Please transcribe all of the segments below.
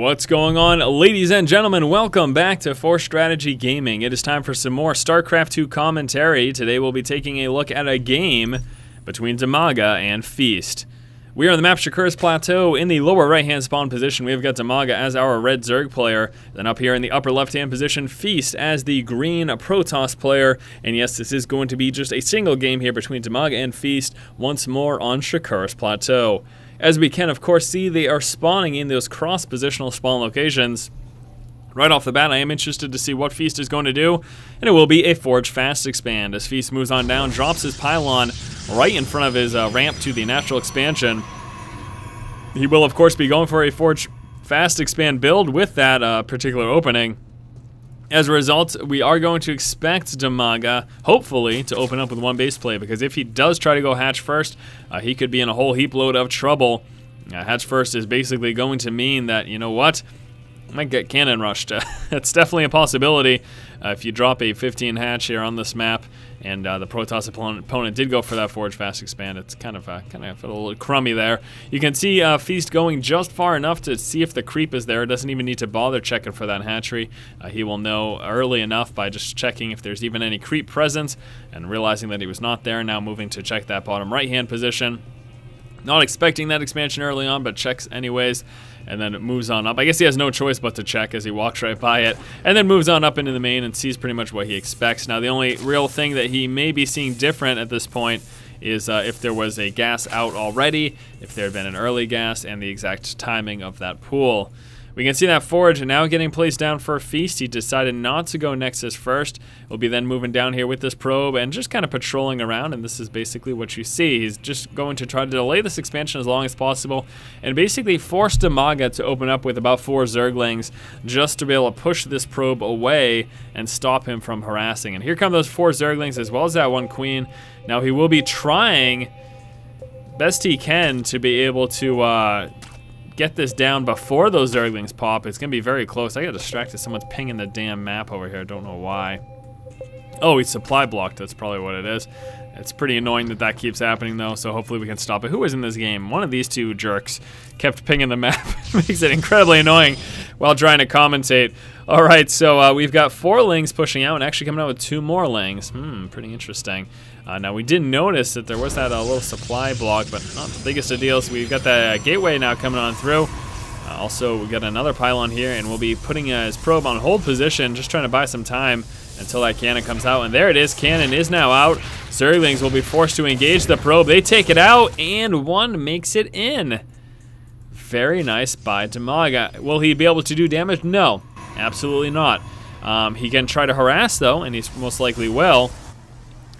What's going on, ladies and gentlemen? Welcome back to Force Strategy Gaming. It is time for some more StarCraft 2 commentary. Today we'll be taking a look at a game between DIMAGA and Feast. We are on the map Shakur's Plateau. In the lower right-hand spawn position, we've got DIMAGA as our red Zerg player. Then up here in the upper left-hand position, Feast as the green Protoss player. And yes, this is going to be just a single game here between DIMAGA and Feast once more on Shakur's Plateau. As we can, of course, see, they are spawning in those cross-positional spawn locations. Right off the bat, I am interested to see what Feast is going to do, and it will be a Forge Fast Expand. As Feast moves on down, drops his pylon right in front of his ramp to the natural expansion. He will, of course, be going for a Forge Fast Expand build with that particular opening. As a result, we are going to expect DIMAGA, hopefully, to open up with one base play, because if he does try to go hatch first, he could be in a whole heap load of trouble. Hatch first is basically going to mean that, you know what, I might get cannon rushed. It's definitely a possibility if you drop a 15 hatch here on this map, and the Protoss opponent did go for that Forge Fast Expand. It's kind of a little crummy there. You can see Feast going just far enough to see if the creep is there. Doesn't even need to bother checking for that hatchery. He will know early enough by just checking if there's even any creep present, and realizing that he was not there, now moving to check that bottom right-hand position. Not expecting that expansion early on, but checks anyways, and then it moves on up. I guess he has no choice but to check as he walks right by it, and then moves on up into the main and sees pretty much what he expects. Now, the only real thing that he may be seeing different at this point is if there was a gas out already, if there had been an early gas, and the exact timing of that pool. We can see that Forge now getting placed down for a Feast. He decided not to go Nexus first. He'll be then moving down here with this probe and just kind of patrolling around, and this is basically what you see. He's just going to try to delay this expansion as long as possible and basically force DIMAGA to open up with about 4 Zerglings just to be able to push this probe away and stop him from harassing. And here come those 4 Zerglings as well as that 1 Queen. Now he will be trying best he can to be able to get this down before those Zerglings pop. It's gonna be very close. I got distracted. Someone's pinging the damn map over here. Don't know why. Oh, he's supply blocked. That's probably what it is. It's pretty annoying that that keeps happening though, so hopefully we can stop it. Who is in this game? One of these 2 jerks kept pinging the map. Makes it incredibly annoying while trying to commentate. All right, so we've got 4 Lings pushing out and actually coming out with 2 more Lings. Pretty interesting. Now, we did notice that there was that little supply block, but not the biggest of deals. We've got the gateway now coming on through. Also, we've got another pylon here, and we'll be putting his probe on hold position, just trying to buy some time until that cannon comes out. And there it is. Cannon is now out. Zerglings will be forced to engage the probe. They take it out, and 1 makes it in. Very nice by DIMAGA. Will he be able to do damage? No, absolutely not. He can try to harass, though, and he most likely will.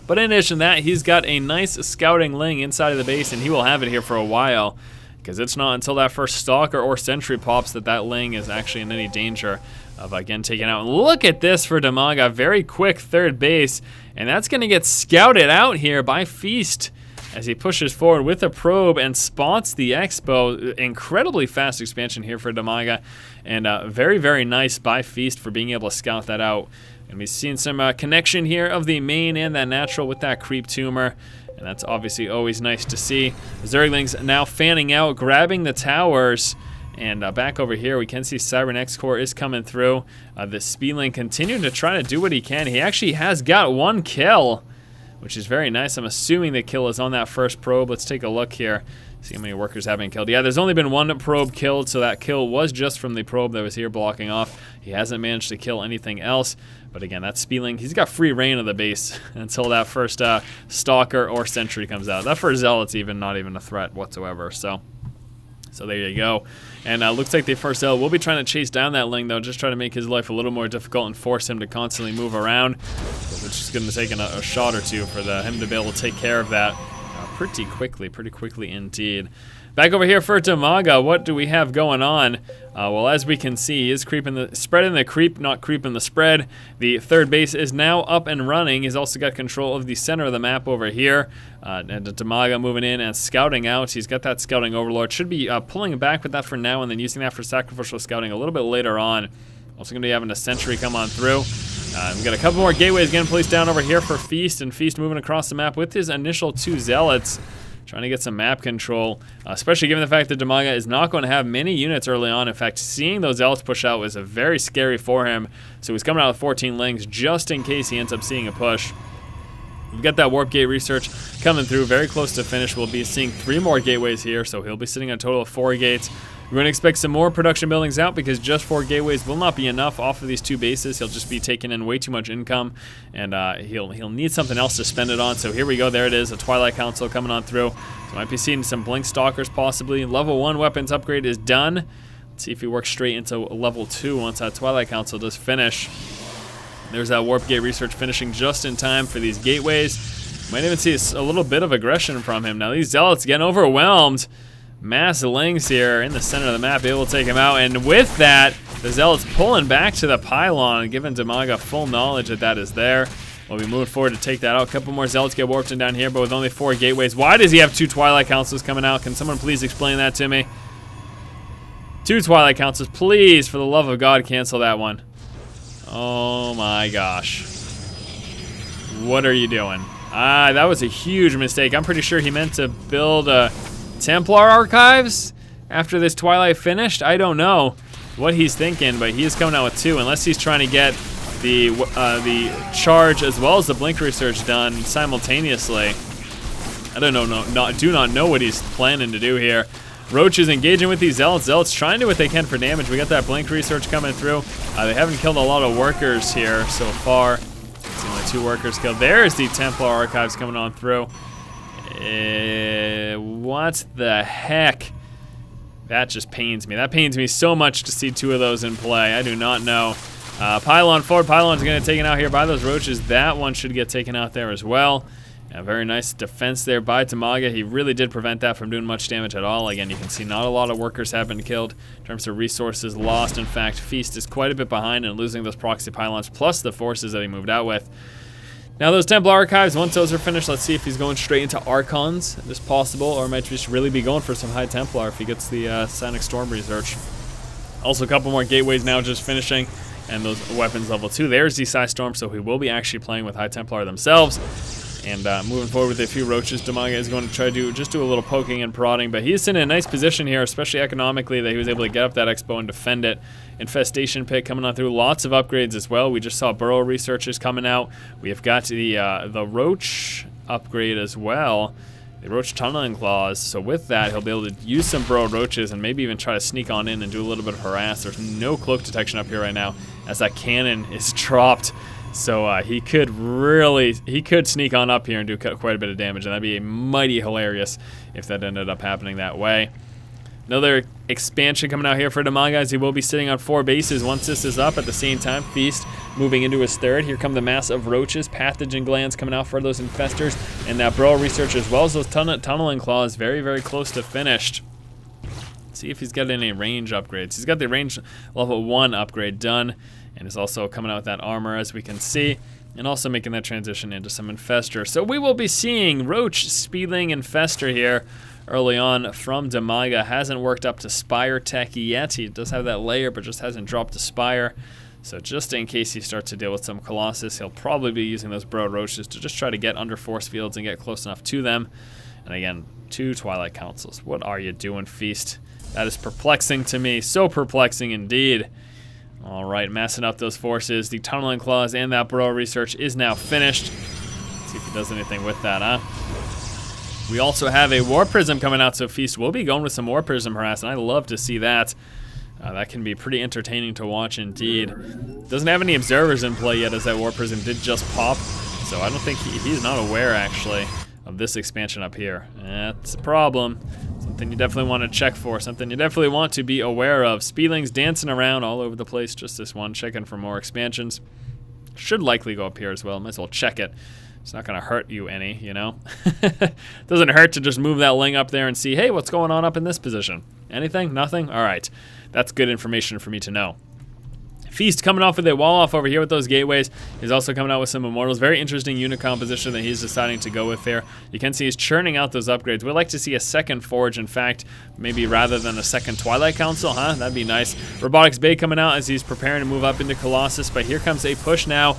But in addition to that, he's got a nice scouting Ling inside of the base, and he will have it here for a while, because it's not until that first Stalker or Sentry pops that that Ling is actually in any danger of, again, taken out. And look at this for DIMAGA. Very quick third base, and that's going to get scouted out here by Feast as he pushes forward with a probe and spots the Expo. Incredibly fast expansion here for DIMAGA, and very, very nice by Feast for being able to scout that out. And we've seen some connection here of the main and that natural with that creep tumor, and that's obviously always nice to see. Zerglings now fanning out, grabbing the towers, and back over here we can see Cyber X-Core is coming through. The Speedling continuing to try to do what he can. He actually has got 1 kill, which is very nice. I'm assuming the kill is on that first probe. Let's take a look here. See how many workers have been killed. Yeah, there's only been 1 probe killed, so that kill was just from the probe that was here blocking off. He hasn't managed to kill anything else. But again, that Speedling, he's got free reign of the base until that first Stalker or Sentry comes out. That first Zealot's not even a threat whatsoever. So there you go. And looks like the first Zealot will be trying to chase down that Ling, though, just try to make his life a little more difficult and force him to constantly move around. So it's just going to take a shot or 2 for him to be able to take care of that pretty quickly indeed. Back over here for DIMAGA, what do we have going on? Well, as we can see, he is spreading the creep, not creeping the spread. The third base is now up and running. He's also got control of the center of the map over here. And DIMAGA moving in and scouting out. He's got that scouting overlord. Should be pulling back with that for now and then using that for sacrificial scouting a little bit later on. Also going to be having a Sentry come on through. We've got a couple more gateways getting placed down over here for Feast, and Feast moving across the map with his initial 2 Zealots. trying to get some map control, especially given the fact that DIMAGA is not going to have many units early on. In fact, seeing those Zealots push out was very scary for him, so he's coming out with 14 lings just in case he ends up seeing a push. We've got that warp gate research coming through, very close to finish. We'll be seeing 3 more gateways here, so he'll be sitting on a total of 4 gates. We're going to expect some more production buildings out because just 4 gateways will not be enough off of these 2 bases. He'll just be taking in way too much income, and he'll need something else to spend it on. So here we go. There it is, a Twilight Council coming on through. So might be seeing some Blink Stalkers possibly. Level 1 weapons upgrade is done. Let's see if he works straight into level 2 once that Twilight Council does finish. There's that warp gate research finishing just in time for these gateways. Might even see a little bit of aggression from him. Now these Zealots getting overwhelmed. Mass lings here in the center of the map, able to take him out. And with that, the Zealots pulling back to the pylon and giving DIMAGA full knowledge that that is there. We'll be moving forward to take that out. A couple more Zealots get warped in down here, but with only 4 gateways. Why does he have 2 Twilight Councils coming out? Can someone please explain that to me? 2 Twilight Councils, please, for the love of God, cancel that one. Oh my gosh. What are you doing? That was a huge mistake. I'm pretty sure he meant to build a Templar Archives after this Twilight finished. I don't know what he's thinking, but he is coming out with 2, unless he's trying to get the charge as well as the Blink research done simultaneously. I don't know, do not know what he's planning to do here. Roach is engaging with these Zealots. Zealots trying to do what they can for damage. We got that Blink research coming through. They haven't killed a lot of workers here so far. It's only 2 workers killed. There's the Templar Archives coming on through. What the heck? That just pains me. That pains me so much to see 2 of those in play. I do not know. Pylon forward. Pylon's going to get taken out here by those roaches. That one should get taken out there as well. A very nice defense there by DIMAGA. He really did prevent that from doing much damage at all. Again, you can see not a lot of workers have been killed in terms of resources lost. In fact, Feast is quite a bit behind in losing those proxy pylons plus the forces that he moved out with. Now those Templar Archives, once those are finished, let's see if he's going straight into Archons, if it's possible, or might just really be going for some High Templar if he gets the Sonic Storm research. Also a couple more gateways now just finishing, and those weapons level 2. There's the Psy Storm, so he will be actually playing with High Templar themselves. And moving forward with a few roaches, DIMAGA is going to try to just do a little poking and prodding, but he's in a nice position here, especially economically, that he was able to get up that Expo and defend it. Infestation Pit coming on through, lots of upgrades as well. We just saw Burrow researchers coming out. We have got the Roach upgrade as well, the Roach Tunneling Claws. So with that, he'll be able to use some Burrow Roaches and maybe even try to sneak on in and do a little bit of harass. There's no cloak detection up here right now as that cannon is dropped. So he could sneak on up here and do quite a bit of damage, and that'd be mighty hilarious if that ended up happening that way. Another expansion coming out here for DIMAGA, as he will be sitting on 4 bases once this is up. At the same time, Feast moving into his 3rd. Here come the mass of roaches, pathogen glands coming out for those infestors, and that Burrow research as well as those tunneling claws, very, very close to finished. Let's see if he's got any range upgrades. He's got the range level 1 upgrade done, and is also coming out with that armor, as we can see, and also making that transition into some infester. So we will be seeing Roach, Speedling, Infester here early on from DIMAGA. Hasn't worked up to Spire Tech yet. He does have that layer, but just hasn't dropped to Spire. So just in case he starts to deal with some Colossus, he'll probably be using those Burrow Roaches to just try to get under force fields and get close enough to them. And again, 2 Twilight Councils. What are you doing, Feast? That is perplexing to me. So perplexing indeed. All right, massing up those forces. The Tunneling Claws and that Burrow research is now finished. Let's see if he does anything with that, huh? We also have a War Prism coming out, so Feast will be going with some War Prism harass, and I love to see that. That can be pretty entertaining to watch indeed. Doesn't have any observers in play yet, as that War Prism did just pop, so I don't think he's not aware, actually, of this expansion up here. That's a problem. Something you definitely want to check for, something you definitely want to be aware of. Speedlings dancing around all over the place, just this one, checking for more expansions. Should likely go up here as well, might as well check it. It's not going to hurt you any, you know? Doesn't hurt to just move that ling up there and see, hey, what's going on up in this position? Anything? Nothing? All right. That's good information for me to know. Feast coming off with a wall off over here with those gateways. He's also coming out with some immortals. Very interesting unit composition that he's deciding to go with there. You can see he's churning out those upgrades. We'd like to see a second forge, in fact, maybe rather than a second Twilight Council, huh? That'd be nice. Robotics Bay coming out as he's preparing to move up into Colossus, but here comes a push now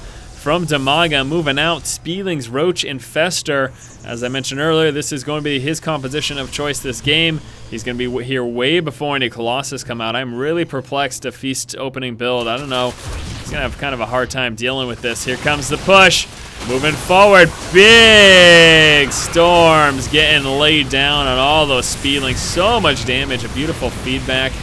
from DIMAGA. Moving out, Speedlings, Roach, Infester. As I mentioned earlier, this is going to be his composition of choice this game. He's going to be here way before any Colossus come out. I'm really perplexed to Feast opening build. I don't know. He's going to have kind of a hard time dealing with this. Here comes the push. Moving forward. Big storms getting laid down on all those Speedlings. So much damage. A beautiful feedback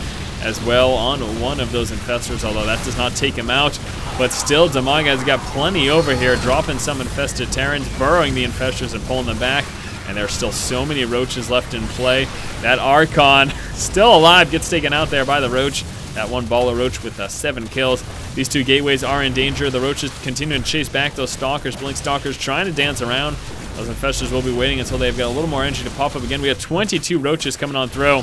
as well on one of those Infestors, although that does not take him out. But still, DIMAGA's got plenty over here, dropping some infested Terrans, burrowing the Infestors and pulling them back. And there's still so many Roaches left in play. That Archon, still alive, gets taken out there by the Roach. That one baller Roach with 7 kills. These 2 gateways are in danger. The Roaches continue to chase back those Stalkers. Blink Stalkers trying to dance around. Those Infestors will be waiting until they've got a little more energy to pop up again. We have 22 Roaches coming on through.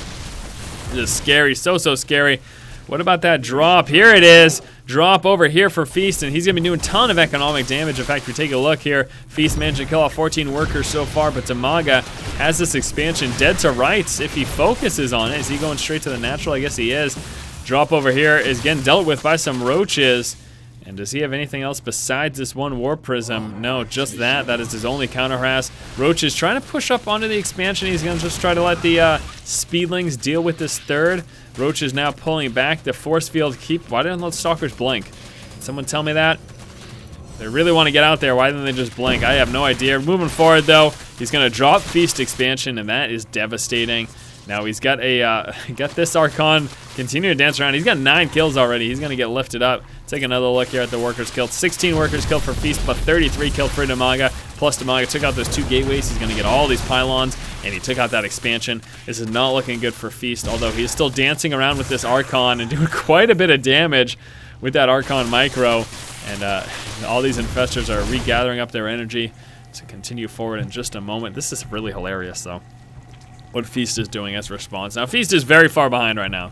This is scary, so scary. What about that drop? Here it is. Drop over here for Feast, and he's going to be doing a ton of economic damage. In fact, if we take a look here, Feast managed to kill off 14 workers so far, but DIMAGA has this expansion dead to rights if he focuses on it. Is he going straight to the natural? I guess he is. Drop over here is getting dealt with by some Roaches. And does he have anything else besides this one Warp Prism? No, just that. That is his only counter harass. Roach is trying to push up onto the expansion. He's going to just try to let the Speedlings deal with this third. Roach is now pulling back. The force field Why didn't those Stalkers blink? Can someone tell me that? They really want to get out there. Why didn't they just blink? I have no idea. Moving forward, though, he's going to drop Feast expansion, and that is devastating. Now he's got this Archon continue to dance around. He's got 9 kills already. He's going to get lifted up. Take another look here at the workers killed. 16 workers killed for Feast, but 33 killed for DIMAGA. Plus DIMAGA took out those 2 gateways. He's going to get all these pylons, and he took out that expansion. This is not looking good for Feast, although he is still dancing around with this Archon and doing quite a bit of damage with that Archon Micro. And all these Infestors are regathering up their energy to continue forward in just a moment. This is really hilarious, though, what Feast is doing as a response. Now, Feast is very far behind right now.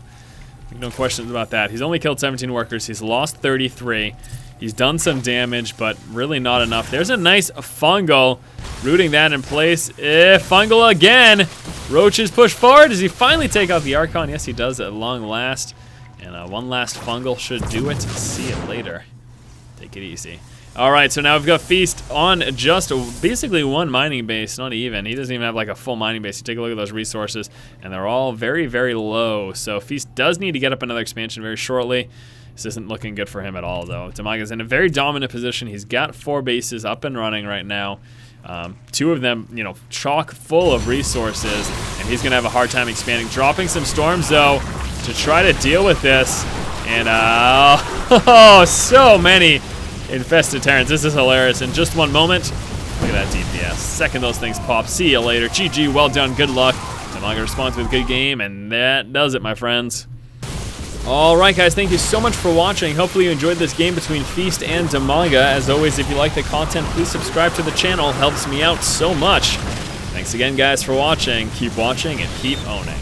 No questions about that. He's only killed 17 workers. He's lost 33. He's done some damage, but really not enough. There's a nice fungal, rooting that in place. Fungal again. Roaches push forward. Does he finally take out the Archon? Yes, he does at long last. And one last fungal should do it. See you later. Take it easy. All right, so now we've got Feast on just basically 1 mining base, not even. He doesn't even have like a full mining base. You take a look at those resources, and they're all very, very low. So Feast does need to get up another expansion very shortly. This isn't looking good for him at all, though. DIMAGA's in a very dominant position. He's got 4 bases up and running right now. 2 of them, you know, chock full of resources, and he's going to have a hard time expanding. Dropping some storms, though, to try to deal with this. And, oh, so many infested Terrans. This is hilarious. In just 1 moment, look at that DPS. Second those things pop. See you later. GG, well done, good luck. DIMAGA responds with a good game, and that does it, my friends. Alright guys, thank you so much for watching. Hopefully you enjoyed this game between Feast and DIMAGA. As always, if you like the content, please subscribe to the channel. It helps me out so much. Thanks again guys for watching. Keep watching and keep owning.